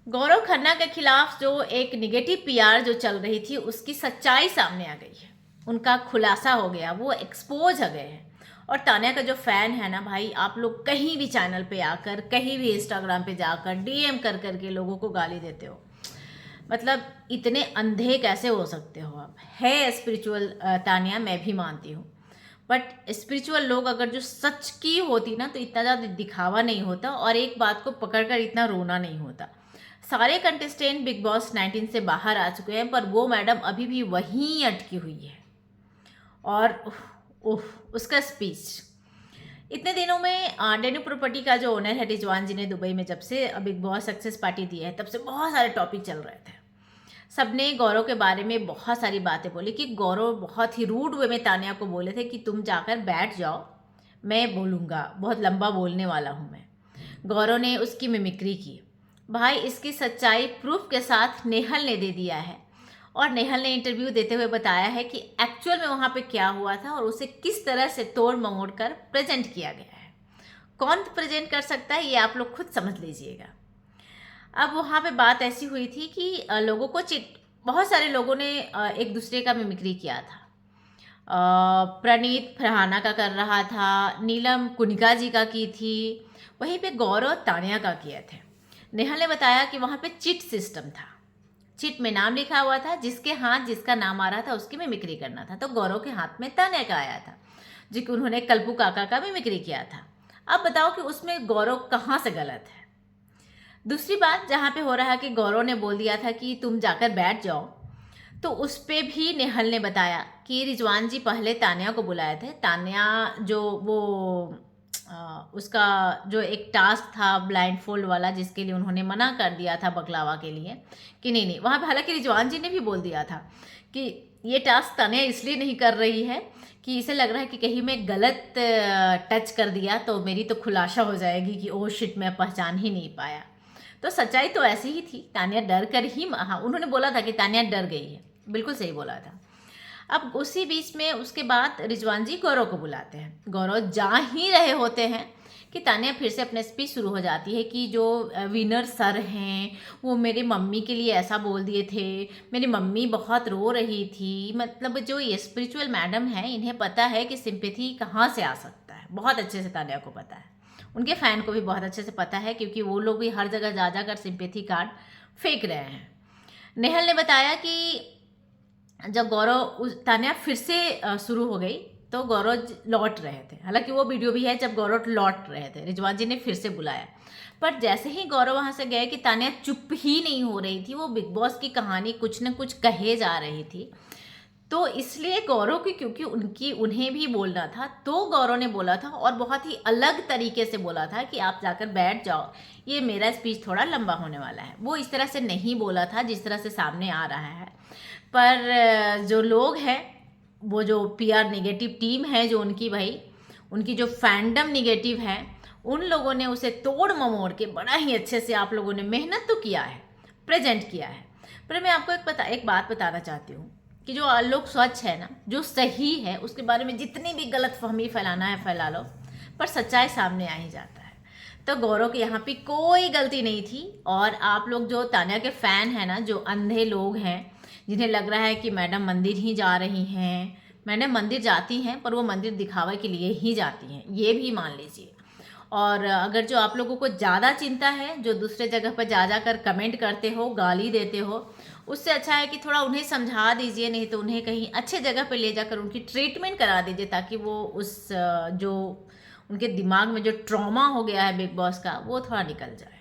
गौरव खन्ना के खिलाफ जो एक निगेटिव पीआर जो चल रही थी उसकी सच्चाई सामने आ गई है। उनका खुलासा हो गया, वो एक्सपोज हो गए हैं। और तान्या का जो फैन है ना भाई, आप लोग कहीं भी चैनल पे आकर, कहीं भी इंस्टाग्राम पे जाकर डीएम कर करके लोगों को गाली देते हो। मतलब इतने अंधे कैसे हो सकते हो आप? है स्पिरिचुअल तान्या, मैं भी मानती हूँ, बट स्पिरिचुअल लोग अगर जो सच की होती ना तो इतना ज़्यादा दिखावा नहीं होता और एक बात को पकड़कर इतना रोना नहीं होता। सारे कंटेस्टेंट बिग बॉस 19 से बाहर आ चुके हैं, पर वो मैडम अभी भी वहीं अटकी हुई है। और उसका स्पीच इतने दिनों में डेन्यू प्रॉपर्टी का जो ओनर है रिजवान जी ने दुबई में जब से बिग बॉस सक्सेस पार्टी दी है, तब से बहुत सारे टॉपिक चल रहे थे। सबने गौरव के बारे में बहुत सारी बातें बोली कि गौरव बहुत ही रूड वे में तान्या को बोले थे कि तुम जाकर बैठ जाओ, मैं बोलूँगा, बहुत लंबा बोलने वाला हूँ मैं। गौरव ने उसकी मिमिक्री की। भाई इसकी सच्चाई प्रूफ के साथ नेहल ने दे दिया है। और नेहल ने इंटरव्यू देते हुए बताया है कि एक्चुअल में वहाँ पे क्या हुआ था और उसे किस तरह से तोड़ ममोड़ कर प्रेजेंट किया गया है। कौन प्रेजेंट कर सकता है ये आप लोग खुद समझ लीजिएगा। अब वहाँ पे बात ऐसी हुई थी कि लोगों को बहुत सारे लोगों ने एक दूसरे का मिमिक्री किया था। प्रणीत फरहाना का कर रहा था, नीलम कुनिका जी का की थी, वहीं पे गौरव तान्या का किए थे। नेहा ने बताया कि वहाँ पे चिट सिस्टम था। चिट में नाम लिखा हुआ था, जिसके हाथ जिसका नाम आ रहा था उसकी मिमिक्री करना था। तो गौरव के हाथ में तान्या का आया था, जी कि उन्होंने कल्पू काका का मिमिक्री किया था। अब बताओ कि उसमें गौरव कहाँ से गलत है? दूसरी बात जहाँ पे हो रहा है कि गौरव ने बोल दिया था कि तुम जाकर बैठ जाओ, तो उस पर भी नेहल ने बताया कि रिजवान जी पहले तान्या को बुलाए थे। तान्या जो वो उसका जो एक टास्क था ब्लाइंड फोल्ड वाला, जिसके लिए उन्होंने मना कर दिया था बकलावा के लिए कि नहीं नहीं, वहाँ पे हालांकि रिजवान जी ने भी बोल दिया था कि ये टास्क तान्या इसलिए नहीं कर रही है कि इसे लग रहा है कि कहीं मैं गलत टच कर दिया तो मेरी तो खुलासा हो जाएगी कि ओ शिट, मैं पहचान ही नहीं पाया। तो सच्चाई तो ऐसी ही थी, तान्या डर कर ही, हाँ उन्होंने बोला था कि तान्या डर गई है, बिल्कुल सही बोला था। अब उसी बीच में उसके बाद रिजवान जी गौरव को बुलाते हैं। गौरव जा ही रहे होते हैं कि तान्या फिर से अपने स्पीच शुरू हो जाती है कि जो विनर सर हैं वो मेरे मम्मी के लिए ऐसा बोल दिए थे, मेरी मम्मी बहुत रो रही थी। मतलब जो ये स्पिरिचुअल मैडम है, इन्हें पता है कि सिंपैथी कहाँ से आ सकता है, बहुत अच्छे से तान्या को पता है। उनके फ़ैन को भी बहुत अच्छे से पता है, क्योंकि वो लोग भी हर जगह जा जाकर सिंपैथी कार्ड फेंक रहे हैं। नेहल ने बताया कि जब गौरव तान्या फिर से शुरू हो गई तो गौरव लौट रहे थे। हालांकि वो वीडियो भी है जब गौरव लौट रहे थे, रिजवान जी ने फिर से बुलाया। पर जैसे ही गौरव वहाँ से गए कि तान्या चुप ही नहीं हो रही थी, वो बिग बॉस की कहानी कुछ न कुछ कहे जा रही थी। तो इसलिए गौरव की, क्योंकि उन्हें भी बोलना था, तो गौरव ने बोला था और बहुत ही अलग तरीके से बोला था कि आप जाकर बैठ जाओ, ये मेरा स्पीच थोड़ा लंबा होने वाला है। वो इस तरह से नहीं बोला था जिस तरह से सामने आ रहा है। पर जो लोग हैं, वो जो पीआर नेगेटिव टीम है जो उनकी, भाई उनकी जो फैंडम नेगेटिव है, उन लोगों ने उसे तोड़ ममोड़ के बड़ा ही अच्छे से, आप लोगों ने मेहनत तो किया है, प्रेजेंट किया है। पर मैं आपको एक बात बताना चाहती हूँ कि जो लोग स्वच्छ है ना, जो सही है, उसके बारे में जितनी भी गलत फहमी फैलाना है फैला लो, पर सच्चाई सामने आ ही जाता है। तो गौरव की यहाँ पे कोई गलती नहीं थी। और आप लोग जो तान्या के फ़ैन हैं ना, जो अंधे लोग हैं, जिन्हें लग रहा है कि मैडम मंदिर ही जा रही हैं, मैडम मंदिर जाती हैं पर वो मंदिर दिखावे के लिए ही जाती हैं, ये भी मान लीजिए। और अगर जो आप लोगों को ज़्यादा चिंता है, जो दूसरे जगह पर जा जाकर कमेंट करते हो, गाली देते हो, उससे अच्छा है कि थोड़ा उन्हें समझा दीजिए, नहीं तो उन्हें कहीं अच्छे जगह पर ले जाकर उनकी ट्रीटमेंट करा दीजिए, ताकि वो उस जो उनके दिमाग में जो ट्रॉमा हो गया है बिग बॉस का, वो थोड़ा निकल जाए।